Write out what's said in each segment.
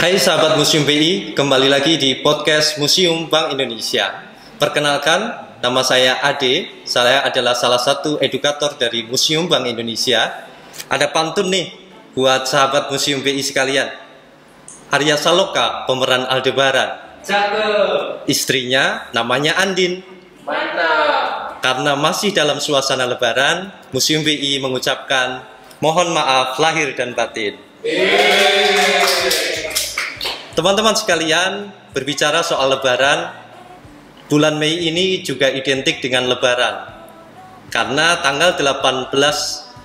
Hai sahabat Museum BI, kembali lagi di podcast Museum Bank Indonesia. Perkenalkan, nama saya Ade, saya adalah salah satu edukator dari Museum Bank Indonesia. Ada pantun nih buat sahabat Museum BI sekalian. Arya Saloka, pemeran Aldebaran. Cakep. Istrinya namanya Andin. Mantap. Karena masih dalam suasana lebaran, Museum BI mengucapkan mohon maaf lahir dan batin. Teman-teman sekalian, berbicara soal lebaran, bulan Mei ini juga identik dengan lebaran. Karena tanggal 18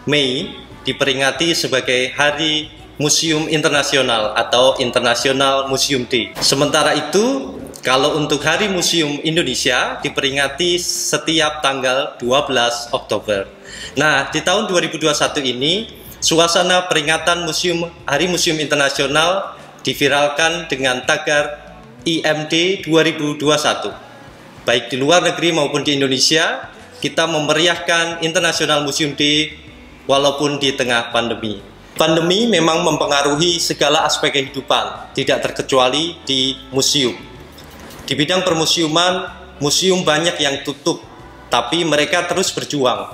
Mei diperingati sebagai Hari Museum Internasional atau International Museum Day. Sementara itu, kalau untuk Hari Museum Indonesia diperingati setiap tanggal 12 Oktober. Nah, di tahun 2021 ini, suasana peringatan Hari Museum Internasional diviralkan dengan tagar IMD 2021. Baik di luar negeri maupun di Indonesia, kita memeriahkan International Museum Day walaupun di tengah pandemi. Pandemi memang mempengaruhi segala aspek kehidupan, tidak terkecuali di museum. Di bidang permusiuman, museum banyak yang tutup, tapi mereka terus berjuang.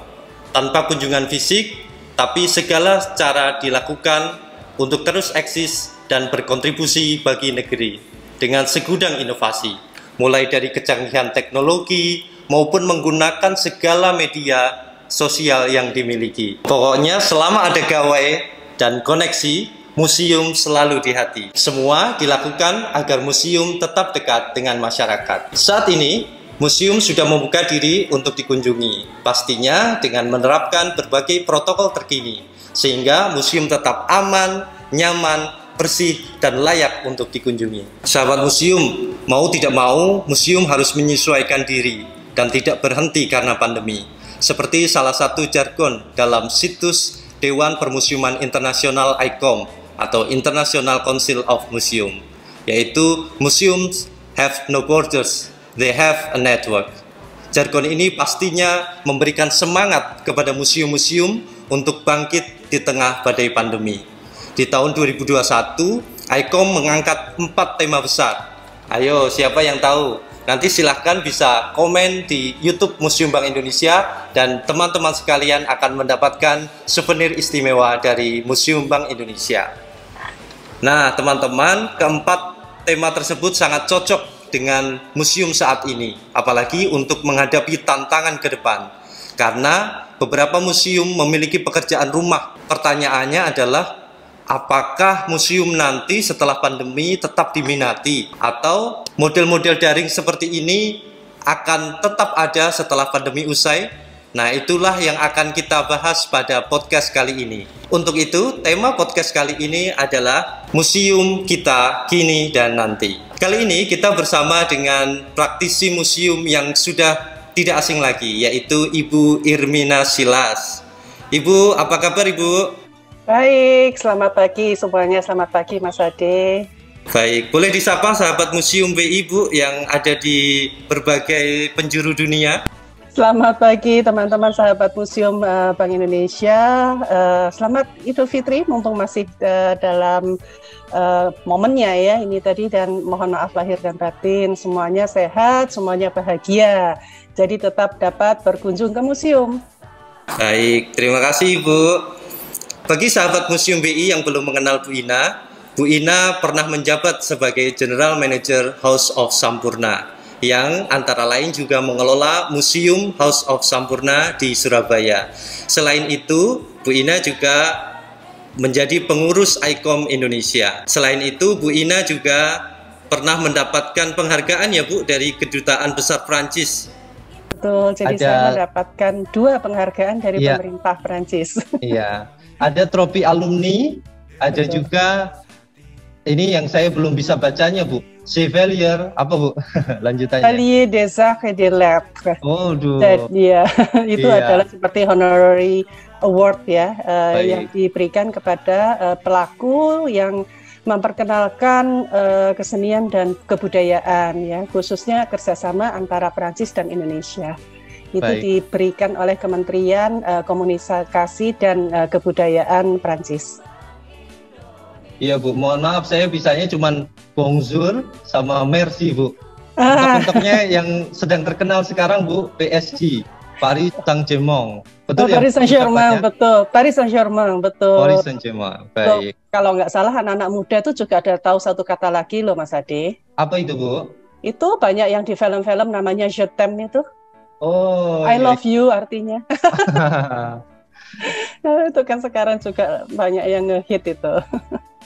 Tanpa kunjungan fisik, tapi segala cara dilakukan untuk terus eksis dan berkontribusi bagi negeri dengan segudang inovasi, mulai dari kecanggihan teknologi maupun menggunakan segala media sosial yang dimiliki. Pokoknya selama ada gawai dan koneksi, museum selalu di hati. Semua dilakukan agar museum tetap dekat dengan masyarakat. Saat ini, museum sudah membuka diri untuk dikunjungi, pastinya dengan menerapkan berbagai protokol terkini, sehingga museum tetap aman, nyaman, bersih, dan layak untuk dikunjungi. Sahabat museum, mau tidak mau, museum harus menyesuaikan diri dan tidak berhenti karena pandemi. Seperti salah satu jargon dalam situs Dewan Permusiuman Internasional ICOM atau International Council of Museum, yaitu Museums have no borders, they have a network. Jargon ini pastinya memberikan semangat kepada museum-museum untuk bangkit di tengah badai pandemi. Di tahun 2021, ICOM mengangkat 4 tema besar. Ayo, siapa yang tahu? Nanti silahkan bisa komen di YouTube Museum Bank Indonesia dan teman-teman sekalian akan mendapatkan souvenir istimewa dari Museum Bank Indonesia. Nah, teman-teman, keempat tema tersebut sangat cocok dengan museum saat ini, apalagi untuk menghadapi tantangan ke depan. Karena beberapa museum memiliki pekerjaan rumah. Pertanyaannya adalah, apakah museum nanti setelah pandemi tetap diminati atau model-model daring seperti ini akan tetap ada setelah pandemi usai? Nah, itulah yang akan kita bahas pada podcast kali ini. Untuk itu, tema podcast kali ini adalah Museum Kita Kini dan Nanti. Kali ini kita bersama dengan praktisi museum yang sudah tidak asing lagi, yaitu Ibu Irmina Silas. Ibu, apa kabar Ibu? Baik, selamat pagi semuanya. Selamat pagi Mas Ade. Baik, boleh disapa sahabat Museum BI Bu yang ada di berbagai penjuru dunia. Selamat pagi teman-teman sahabat Museum Bank Indonesia. Selamat Idul Fitri, mumpung masih dalam momennya ya ini tadi, dan mohon maaf lahir dan batin. Semuanya sehat, semuanya bahagia. Jadi tetap dapat berkunjung ke museum. Baik, terima kasih Bu. Bagi sahabat Museum BI yang belum mengenal Bu Ina pernah menjabat sebagai General Manager House of Sampurna, yang antara lain juga mengelola Museum House of Sampurna di Surabaya. Selain itu, Bu Ina juga menjadi pengurus ICOM Indonesia. Selain itu, Bu Ina juga pernah mendapatkan penghargaan ya Bu dari Kedutaan Besar Prancis. Betul, jadi saya mendapatkan 2 penghargaan dari pemerintah Prancis. Iya. Ada trofi alumni, ada juga ini yang saya belum bisa bacanya Bu. Chevalier apa Bu? Lanjutannya. Chevalier des Arts et des Lettres. Oh, ya, itu adalah seperti honorary award ya, yang diberikan kepada pelaku yang memperkenalkan kesenian dan kebudayaan ya, khususnya kerjasama antara Prancis dan Indonesia. Itu diberikan oleh Kementerian Komunikasi dan Kebudayaan Prancis. Iya Bu, mohon maaf saya bisanya cuman bonjour sama merci Bu. Untuk-untuknya yang sedang terkenal sekarang Bu, PSG, Paris Saint-Germain. Betul ya? Paris Saint-Germain, betul. Paris Saint-Germain, betul. Paris Saint-Germain, baik. Kalau nggak salah anak-anak muda itu juga ada tahu satu kata lagi loh Mas Ade. Apa itu Bu? Itu banyak yang di film-film namanya Je t'aime itu. Oh, I love you artinya. Nah, itu kan sekarang juga banyak yang ngehit itu.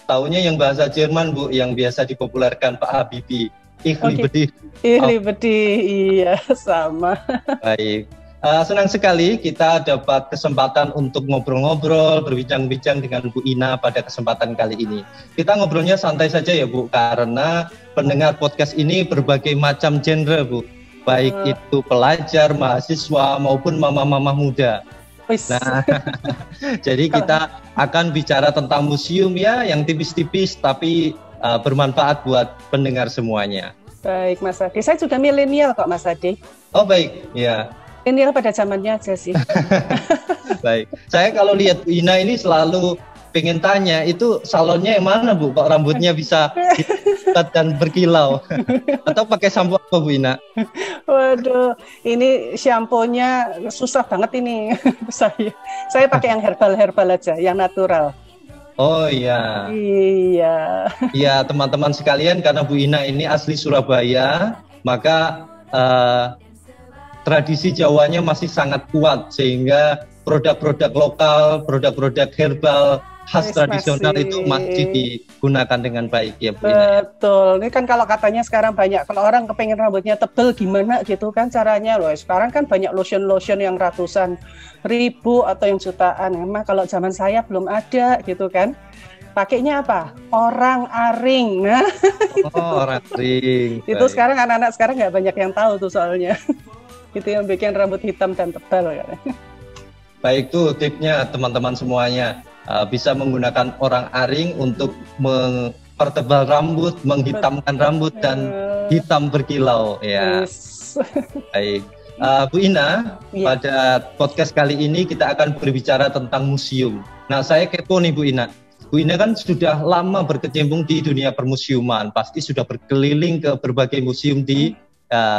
Taunya yang bahasa Jerman Bu, yang biasa dipopulerkan Pak Habibie. Ich liebe dich. Ich liebe dich, iya sama. Baik. Senang sekali kita dapat kesempatan untuk ngobrol-ngobrol, berbincang-bincang dengan Bu Ina pada kesempatan kali ini. Kita ngobrolnya santai saja ya Bu, karena pendengar podcast ini berbagai macam genre Bu. Baik itu pelajar, mahasiswa, maupun mama-mama muda. Nah, jadi kita akan bicara tentang museum ya, yang tipis-tipis tapi bermanfaat buat pendengar semuanya. Baik Mas Ade, saya juga milenial kok Mas Ade. Oh baik, ya. Milenial pada zamannya aja sih. Baik, saya kalau lihat Bu Ina ini selalu pengen tanya, itu salonnya yang mana Bu? Kok rambutnya bisa diikat dan berkilau? Atau pakai sampo apa Bu Ina? Waduh, ini shampoo-nya susah banget ini. Saya pakai yang herbal aja, yang natural. Oh iya. Iya. Iya teman-teman sekalian, karena Bu Ina ini asli Surabaya, maka tradisi Jawanya masih sangat kuat, sehingga produk-produk lokal, produk-produk herbal khas tradisional itu masih digunakan dengan baik ya Bu Ina. Betul, ini kan kalau katanya sekarang banyak, kalau orang kepengen rambutnya tebal gimana gitu kan caranya loh. Sekarang kan banyak lotion-lotion yang ratusan ribu atau yang jutaan. Emang kalau zaman saya belum ada gitu kan. Pakainya apa? Orang aring. Nah, oh, orang aring. Itu sekarang anak-anak sekarang nggak banyak yang tahu tuh soalnya. Itu yang bikin rambut hitam dan tebal kan. Baik tuh tipnya teman-teman semuanya. Bisa menggunakan orang aring untuk mempertebal rambut, menghitamkan rambut dan hitam berkilau ya. Yes. Baik, Bu Ina, pada podcast kali ini kita akan berbicara tentang museum. Nah, saya kepo nih Bu Ina. Bu Ina kan sudah lama berkecimpung di dunia permusiuman, pasti sudah berkeliling ke berbagai museum di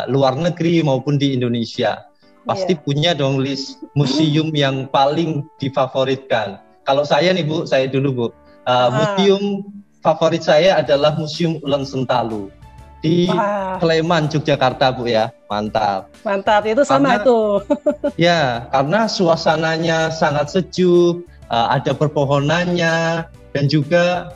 luar negeri maupun di Indonesia. Pasti punya dong list museum yang paling difavoritkan. Kalau saya nih Bu, saya dulu Bu, museum favorit saya adalah Museum Ulen Sentalu di Sleman, Yogyakarta Bu ya, mantap. Mantap, itu sama itu. Ya, karena suasananya sangat sejuk, ada perpohonannya, dan juga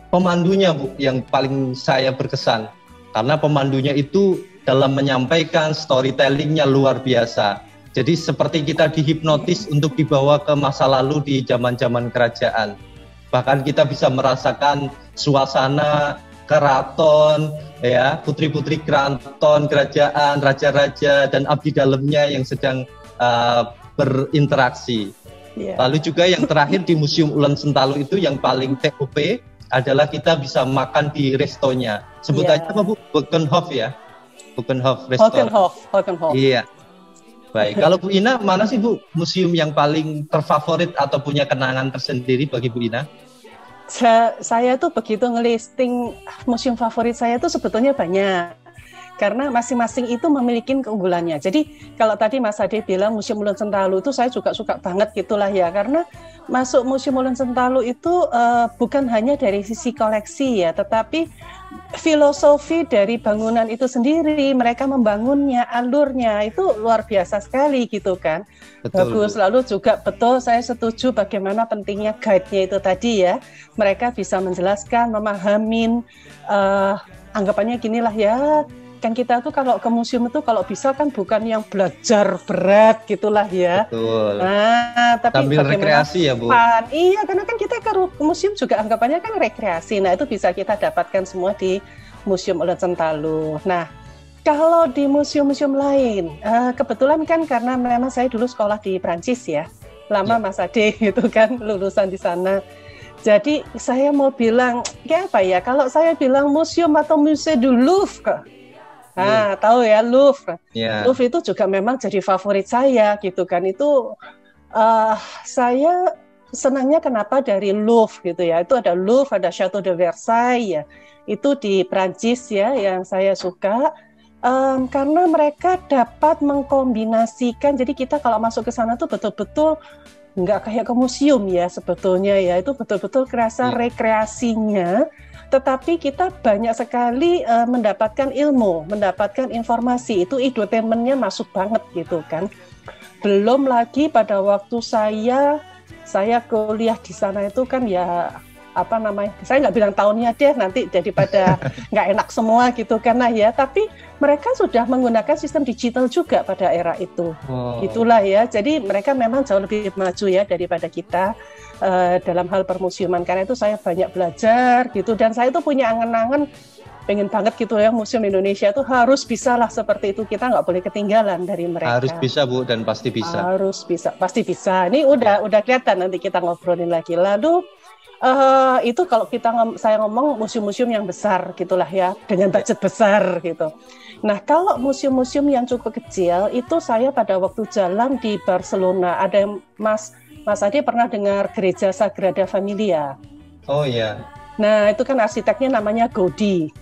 pemandunya Bu yang paling saya berkesan. Karena pemandunya itu dalam menyampaikan storytellingnya luar biasa. Jadi seperti kita dihipnotis untuk dibawa ke masa lalu di zaman-zaman kerajaan. Bahkan kita bisa merasakan suasana keraton, ya, putri-putri keraton, kerajaan, raja-raja dan abdi dalamnya yang sedang berinteraksi. Lalu juga yang terakhir di Museum Ulen Sentalu itu yang paling TOP adalah kita bisa makan di restonya. Sebut aja apa Bu? Buckenhof ya? Buckenhof Restoran. Buckenhof. Iya. Baik, kalau Bu Ina, mana sih Bu museum yang paling terfavorit atau punya kenangan tersendiri bagi Bu Ina? Saya tuh begitu ngelisting museum favorit saya tuh sebetulnya banyak. Karena masing-masing itu memiliki keunggulannya. Jadi kalau tadi Mas Ade bilang Museum Ulen Sentalu itu saya juga suka banget gitulah ya. Karena masuk Museum Ulen Sentalu itu bukan hanya dari sisi koleksi ya, tetapi filosofi dari bangunan itu sendiri, mereka membangunnya, alurnya itu luar biasa sekali gitu kan. Betul. Bagus, lalu juga betul saya setuju bagaimana pentingnya guide-nya itu tadi ya. Mereka bisa menjelaskan, memahamin, anggapannya ginilah ya, kan kita tuh kalau ke museum itu kalau bisa kan bukan yang belajar berat gitulah ya. Betul. Nah, tapi sambil rekreasi ya Bu. Iya, karena kan kita ke museum juga anggapannya kan rekreasi. Nah, itu bisa kita dapatkan semua di Museum Ulen Sentalu. Nah, kalau di museum-museum lain, kebetulan kan karena memang saya dulu sekolah di Prancis ya. Lama Mas Ade gitu kan lulusan di sana. Jadi saya mau bilang kayak apa ya? Kalau saya bilang museum atau Musée du Louvre, tahu ya Louvre. Louvre itu juga memang jadi favorit saya gitu kan. Itu saya senangnya kenapa dari Louvre gitu ya. Itu ada Louvre, ada Château de Versailles ya. Itu di Prancis ya yang saya suka. Karena mereka dapat mengkombinasikan, jadi kita kalau masuk ke sana tuh betul-betul nggak kayak ke museum ya sebetulnya ya, itu betul-betul kerasa rekreasinya, tetapi kita banyak sekali mendapatkan ilmu, mendapatkan informasi, itu edutainment-nya masuk banget gitu kan. Belum lagi pada waktu saya kuliah di sana itu kan ya apa namanya, saya nggak bilang tahunnya deh nanti daripada nggak enak semua gitu karena ya, tapi mereka sudah menggunakan sistem digital juga pada era itu. Itulah ya, jadi mereka memang jauh lebih maju ya daripada kita dalam hal permusiuman, karena itu saya banyak belajar gitu, dan saya tuh punya angan-angan pengen banget gitu ya, Museum Indonesia itu harus bisa lah seperti itu, kita nggak boleh ketinggalan dari mereka. Harus bisa Bu, dan pasti bisa. Harus bisa, pasti bisa. Ini udah kelihatan, nanti kita ngobrolin lagi. Lalu itu kalau saya ngomong museum-museum yang besar gitulah ya, dengan budget besar gitu. Nah kalau museum-museum yang cukup kecil itu saya pada waktu jalan di Barcelona, ada Mas Ade pernah dengar gereja Sagrada Familia? Oh iya. Nah itu kan arsiteknya namanya Gaudí,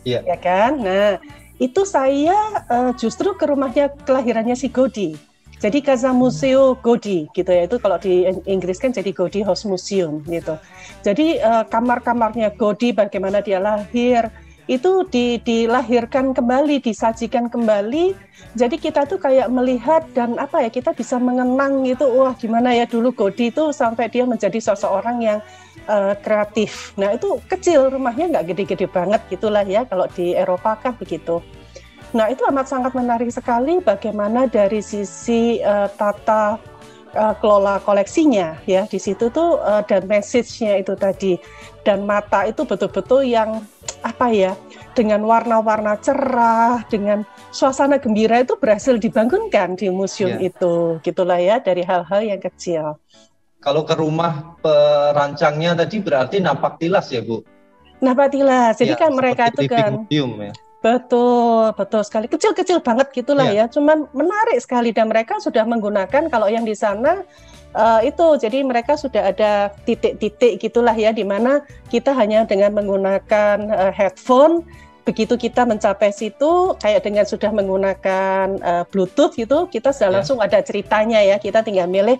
ya kan? Nah itu saya justru ke rumahnya kelahirannya si Gaudí. Jadi Casa Museo Gaudí gitu ya, itu kalau di Inggris kan jadi Gaudí House Museum gitu. Jadi kamar-kamarnya Gaudí, bagaimana dia lahir, itu dilahirkan kembali, disajikan kembali. Jadi kita tuh kayak melihat dan apa ya, kita bisa mengenang gitu, wah gimana ya dulu Gaudí itu sampai dia menjadi seseorang yang kreatif. Nah itu kecil, rumahnya nggak gede-gede banget gitulah ya, kalau di Eropa kan begitu. Nah itu amat sangat menarik sekali bagaimana dari sisi tata kelola koleksinya ya, di situ tuh dan message-nya itu tadi, dan mata itu betul-betul yang apa ya, dengan warna-warna cerah, dengan suasana gembira itu berhasil dibangunkan di museum itu, gitulah ya, dari hal-hal yang kecil. Kalau ke rumah perancangnya tadi berarti napak tilas ya Bu? Napak tilas, jadi kan mereka itu kan museum ya. Betul sekali, kecil-kecil banget gitulah ya, cuman menarik sekali, dan mereka sudah menggunakan, kalau yang di sana itu, jadi mereka sudah ada titik-titik gitulah ya, di mana kita hanya dengan menggunakan headphone, begitu kita mencapai situ, kayak dengan sudah menggunakan Bluetooth gitu, kita sudah langsung ada ceritanya ya, kita tinggal milih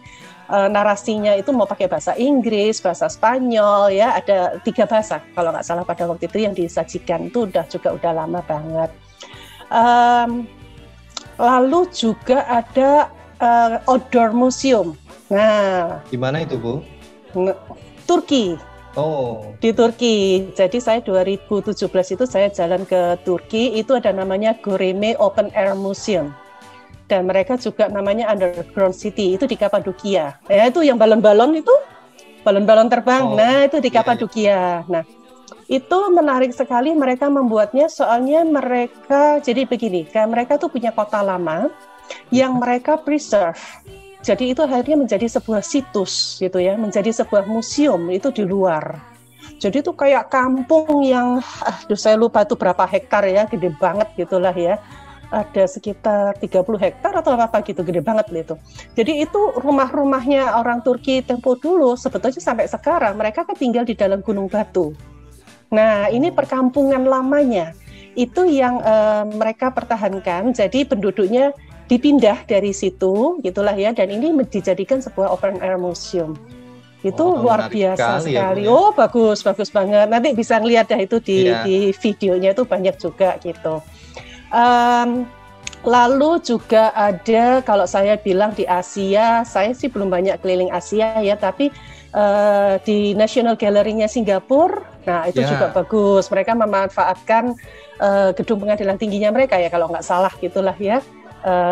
narasinya itu mau pakai bahasa Inggris, bahasa Spanyol ya, ada 3 bahasa kalau nggak salah pada waktu itu yang disajikan, itu udah lama banget. Lalu juga ada outdoor museum. Nah, di mana itu Bu? Turki. Oh. Di Turki. Jadi saya 2017 itu saya jalan ke Turki, itu ada namanya Göreme Open Air Museum. Dan mereka juga namanya Underground City, itu di Kapadokia. Ya, itu yang balon-balon itu, balon-balon terbang. Nah, itu di Kapadokia. Nah, itu menarik sekali mereka membuatnya, soalnya mereka, jadi begini, kan mereka tuh punya kota lama yang mereka preserve. Jadi itu akhirnya menjadi sebuah situs gitu ya, menjadi sebuah museum itu di luar. Jadi itu kayak kampung yang, saya lupa itu berapa hektar ya, gede banget gitulah ya. Ada sekitar 30 hektar atau apa gitu, gede banget gitu. Jadi itu rumah-rumahnya orang Turki tempo dulu, sebetulnya sampai sekarang mereka kan tinggal di dalam gunung batu. Nah ini perkampungan lamanya, itu yang mereka pertahankan, jadi penduduknya dipindah dari situ gitulah ya, dan ini dijadikan sebuah open air museum. Itu luar biasa sekali. Ya, oh bagus banget, nanti bisa ngeliat dah itu di videonya, itu banyak juga gitu. Lalu juga ada, kalau saya bilang di Asia, saya sih belum banyak keliling Asia ya, tapi di National Gallery-nya Singapura, nah itu juga bagus. Mereka memanfaatkan gedung pengadilan tingginya mereka ya, kalau nggak salah gitulah ya,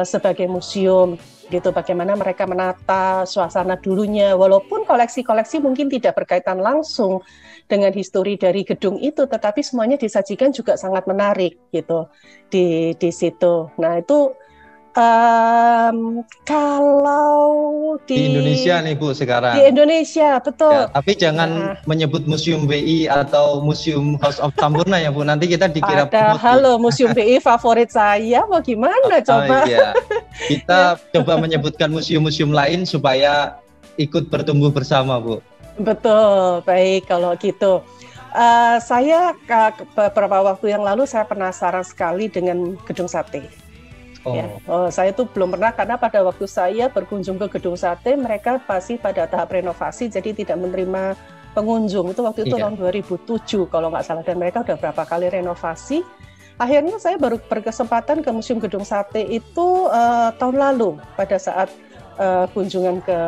sebagai museum gitu. Bagaimana mereka menata suasana dulunya, walaupun koleksi-koleksi mungkin tidak berkaitan langsung dengan histori dari gedung itu, tetapi semuanya disajikan juga sangat menarik gitu di situ. Nah itu kalau di Indonesia nih Bu sekarang. Di Indonesia betul. Ya, tapi jangan menyebut Museum BI atau Museum House of Sampurna ya Bu. Nanti kita dikira halo Museum BI favorit saya, mau gimana coba? Iya. Kita coba menyebutkan museum-museum lain supaya ikut bertumbuh bersama, Bu. Betul, baik kalau gitu. Saya beberapa waktu yang lalu saya penasaran sekali dengan gedung sate. Ya, saya tuh belum pernah karena pada waktu saya berkunjung ke gedung sate mereka masih pada tahap renovasi, jadi tidak menerima pengunjung. Itu waktu itu tahun 2007 kalau nggak salah, dan mereka udah berapa kali renovasi. Akhirnya saya baru berkesempatan ke Museum Gedung Sate itu tahun lalu pada saat kunjungan ke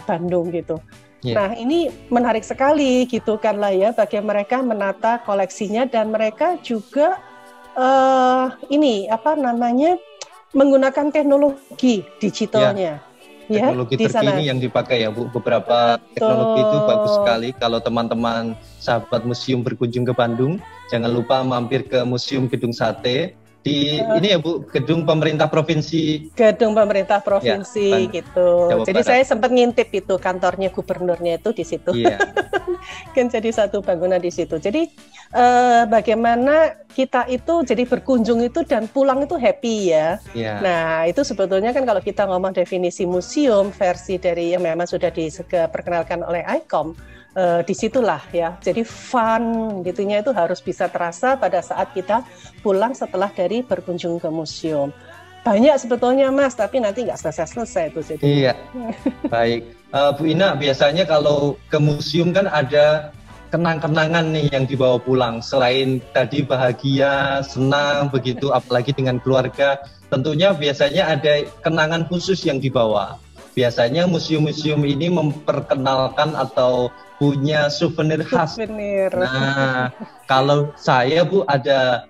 Bandung gitu. Nah ini menarik sekali gitu kan lah ya, bagaimana mereka menata koleksinya, dan mereka juga ini apa namanya, menggunakan teknologi digitalnya. Teknologi terkini yang dipakai ya Bu. Beberapa teknologi itu bagus sekali. Kalau teman-teman sahabat museum berkunjung ke Bandung, jangan lupa mampir ke Museum Gedung Sate. Ini ya Bu, gedung pemerintah provinsi. Gedung pemerintah provinsi gitu. Jawa Jadi Barat. saya sempat ngintip itu kantornya gubernurnya itu di situ. Iya. Kan jadi satu bangunan di situ. Jadi bagaimana kita itu jadi berkunjung itu dan pulang itu happy ya. Iya. Nah itu sebetulnya kan kalau kita ngomong definisi museum versi dari yang memang sudah diperkenalkan oleh ICOM. Disitulah ya, jadi fun gitunya itu harus bisa terasa pada saat kita pulang setelah dari berkunjung ke museum. Banyak sebetulnya Mas, tapi nanti nggak selesai-selesai itu. Jadi. Iya, baik. Bu Ina, biasanya kalau ke museum kan ada kenang-kenangan nih yang dibawa pulang. Selain tadi bahagia, senang begitu, apalagi dengan keluarga, tentunya biasanya ada kenangan khusus yang dibawa. Biasanya museum-museum ini memperkenalkan atau punya souvenir khas. Nah, kalau saya Bu ada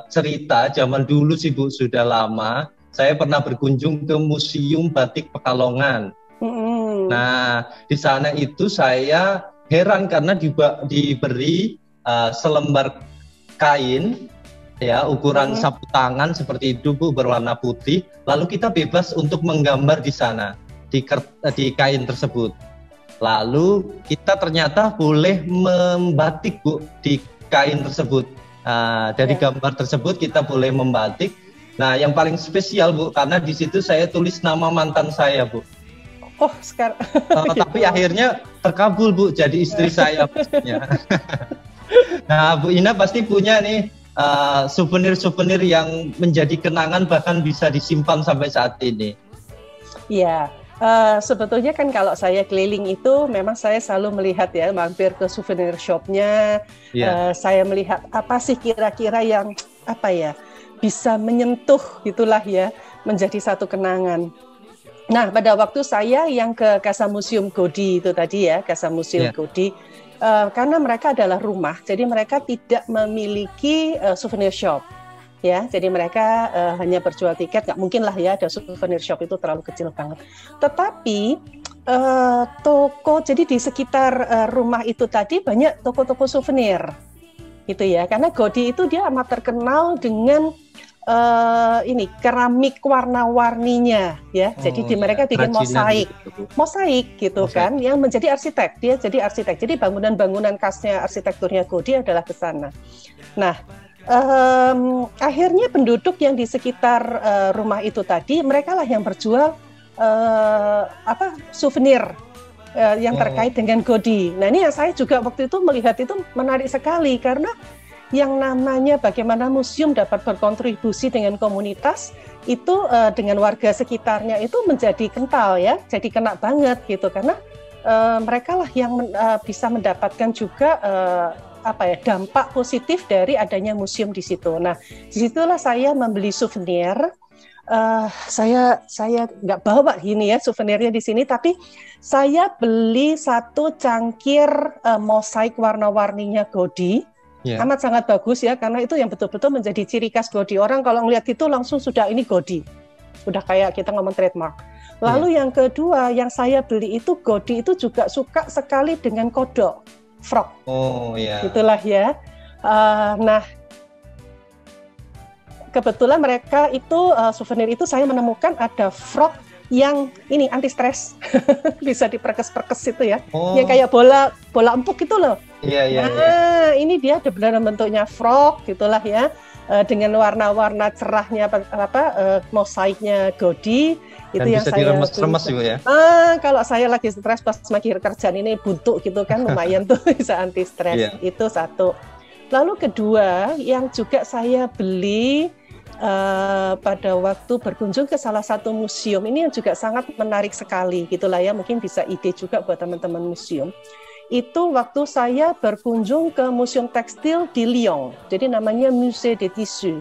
cerita zaman dulu sih Bu, sudah lama. Saya pernah berkunjung ke Museum Batik Pekalongan. Nah, di sana itu saya heran karena diberi selembar kain ya ukuran sapu tangan seperti itu Bu, berwarna putih. Lalu kita bebas untuk menggambar di sana di kain tersebut. Lalu kita ternyata boleh membatik Bu di kain tersebut. Dari gambar tersebut kita boleh membatik. Nah, yang paling spesial Bu, karena di situ saya tulis nama mantan saya Bu. Oh, sekarang. Tapi akhirnya terkabul Bu, jadi istri saya maksudnya. Nah, Bu Ina pasti punya nih souvenir-souvenir yang menjadi kenangan bahkan bisa disimpan sampai saat ini. Iya. Sebetulnya kan kalau saya keliling itu memang saya selalu melihat ya, mampir ke souvenir shopnya, saya melihat apa sih kira-kira yang apa ya bisa menyentuh gitulah ya, menjadi satu kenangan. Nah pada waktu saya yang ke Casa Museum Godi itu tadi ya, Casa Museum Godi, karena mereka adalah rumah, jadi mereka tidak memiliki souvenir shop. Ya, jadi mereka hanya berjual tiket, nggak mungkin lah ya ada souvenir shop, itu terlalu kecil banget. Tetapi toko, jadi di sekitar rumah itu tadi banyak toko-toko souvenir, gitu ya. Karena Godi itu dia amat terkenal dengan ini keramik warna-warninya, ya. Jadi mereka bikin mosaik gitu kan, yang menjadi arsitek. Dia jadi arsitek. Jadi bangunan-bangunan khasnya arsitekturnya Godi adalah ke sana. Nah. Akhirnya penduduk yang di sekitar rumah itu tadi, mereka lah yang berjual souvenir yang terkait dengan Godi. Nah ini yang saya juga waktu itu melihat itu menarik sekali, karena yang namanya bagaimana museum dapat berkontribusi dengan komunitas itu dengan warga sekitarnya itu menjadi kental ya, jadi kena banget gitu, karena mereka lah yang bisa mendapatkan juga dampak positif dari adanya museum di situ. Nah, disitulah saya membeli souvenir. Saya nggak bawa gini ya souvenirnya di sini, tapi saya beli satu cangkir mosaik warna-warninya Godi. Amat sangat bagus ya, karena itu yang betul-betul menjadi ciri khas Godi. Orang kalau ngelihat itu langsung sudah ini Godi. Udah kayak kita ngomong trademark. Lalu yang kedua yang saya beli itu Godi itu juga suka sekali dengan kodok. Frog, itulah ya. Nah, kebetulan mereka itu souvenir itu saya menemukan ada frog yang ini anti stres, bisa diperkes-perkes itu ya, yang kayak bola empuk gitu loh. Nah, ini dia benar bentuknya frog, gitulah ya. dengan warna-warna cerahnya mosaiknya Gaudi itu Dan yang bisa saya diremes-remes Ibu ya. Kalau saya lagi stres pas lagi kerjaan ini buntu gitu kan lumayan tuh bisa anti stres. Yeah. Itu satu. Lalu kedua yang juga saya beli pada waktu berkunjung ke salah satu museum ini yang juga sangat menarik sekali gitulah ya, mungkin bisa ide juga buat teman-teman museum. Itu waktu saya berkunjung ke Museum Tekstil di Lyon. Jadi namanya Musée des Tissus.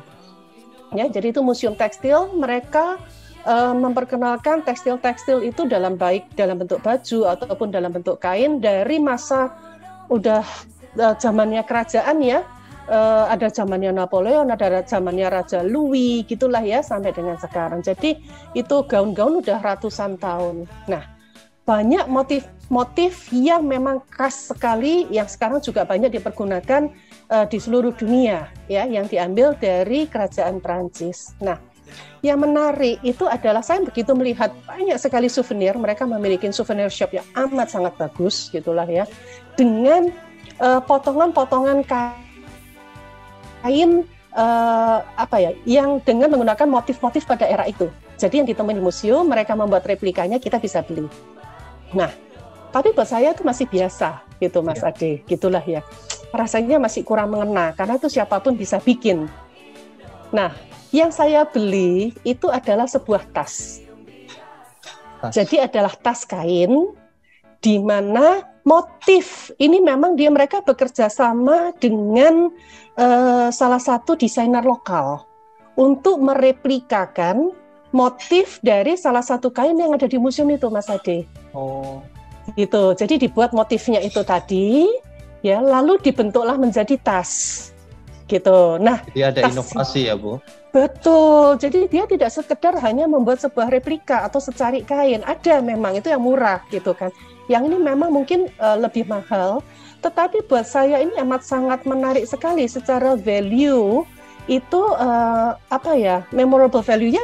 Ya, jadi itu museum tekstil, mereka memperkenalkan tekstil-tekstil itu dalam bentuk baju ataupun dalam bentuk kain dari masa udah zamannya kerajaan ya. Ada zamannya Napoleon, ada zamannya Raja Louis gitulah ya sampai dengan sekarang. Jadi itu gaun-gaun udah ratusan tahun. Nah, banyak motif yang memang khas sekali yang sekarang juga banyak dipergunakan di seluruh dunia ya, yang diambil dari kerajaan Prancis. Nah, yang menarik itu adalah saya begitu melihat banyak sekali souvenir, mereka memiliki souvenir shop yang amat sangat bagus gitulah ya, dengan potongan-potongan kain yang dengan menggunakan motif-motif pada era itu. Jadi yang ditemui di museum, mereka membuat replikanya, kita bisa beli. Nah, tapi buat saya itu masih biasa gitu Mas Ade, gitulah ya. Rasanya masih kurang mengena karena itu siapapun bisa bikin. Nah, yang saya beli itu adalah sebuah tas. Jadi adalah tas kain di mana motif ini memang mereka bekerja sama dengan salah satu desainer lokal untuk mereplikakan motif dari salah satu kain yang ada di museum itu Mas Ade. Oh. Gitu. Jadi dibuat motifnya itu tadi, ya, lalu dibentuklah menjadi tas. Gitu. Nah, jadi ada inovasi ya, Bu. Betul. Jadi dia tidak sekedar hanya membuat sebuah replika atau secari kain. Ada memang itu yang murah gitu kan. Yang ini memang mungkin lebih mahal, tetapi buat saya ini amat sangat menarik sekali secara value. Itu memorable value-nya,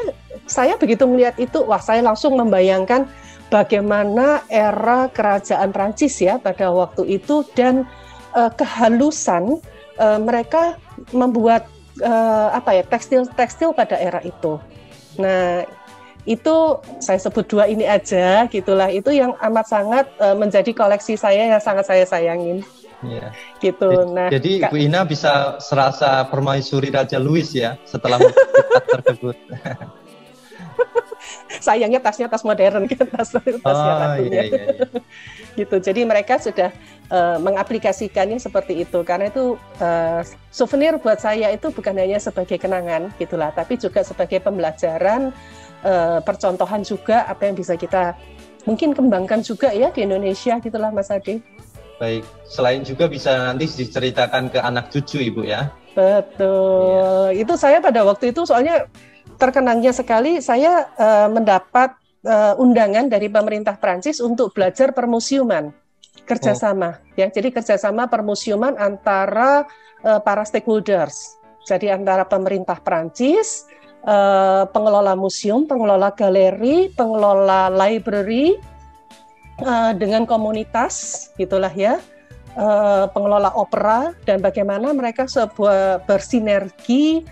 saya begitu melihat itu, wah, saya langsung membayangkan bagaimana era kerajaan Prancis ya pada waktu itu, dan kehalusan mereka membuat tekstil pada era itu. Nah, itu saya sebut dua ini aja gitulah, itu yang amat sangat menjadi koleksi saya yang sangat saya sayangin. Iya. Gitu. Nah, jadi Bu Ina bisa serasa permaisuri Raja Louis ya setelah melihat tersebut. Sayangnya tasnya tas modern kan, tasnya ratunya. Iya. Gitu. Jadi mereka sudah mengaplikasikannya seperti itu, karena itu souvenir buat saya itu bukan hanya sebagai kenangan gitulah, tapi juga sebagai pembelajaran, percontohan juga apa yang bisa kita mungkin kembangkan juga ya di Indonesia gitulah Mas Ade. Baik, selain juga bisa nanti diceritakan ke anak cucu Ibu ya. Betul, iya. Itu saya pada waktu itu soalnya terkenangnya sekali, saya mendapat undangan dari pemerintah Prancis untuk belajar permusiuman, kerjasama. Ya, jadi kerjasama permusiuman antara para stakeholders. Jadi antara pemerintah Prancis, pengelola museum, pengelola galeri, pengelola library, dengan komunitas, gitulah ya, pengelola opera, dan bagaimana mereka bersinergi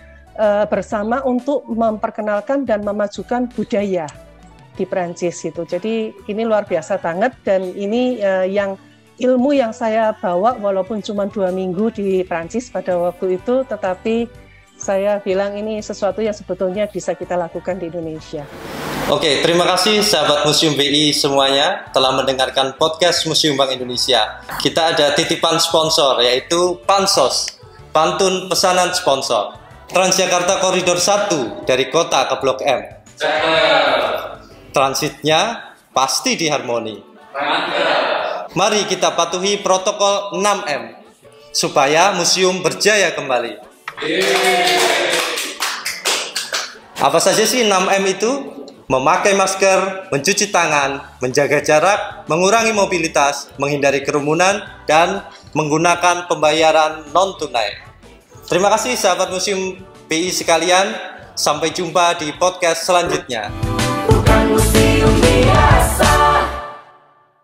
bersama untuk memperkenalkan dan memajukan budaya di Prancis itu. Jadi ini luar biasa banget, dan ini ilmu yang saya bawa walaupun cuma 2 minggu di Prancis pada waktu itu, tetapi saya bilang ini sesuatu yang sebetulnya bisa kita lakukan di Indonesia. Oke, terima kasih sahabat Museum BI semuanya telah mendengarkan podcast Museum Bank Indonesia. Kita ada titipan sponsor, yaitu Pansos, pantun pesanan sponsor. Transjakarta Koridor 1 dari kota ke Blok M. Transitnya pasti di Harmoni. Mari kita patuhi protokol 6M supaya museum berjaya kembali. Apa saja sih 6M itu? Memakai masker, mencuci tangan, menjaga jarak, mengurangi mobilitas, menghindari kerumunan, dan menggunakan pembayaran non-tunai. Terima kasih sahabat Museum BI sekalian. Sampai jumpa di podcast selanjutnya. Bukan museum biasa.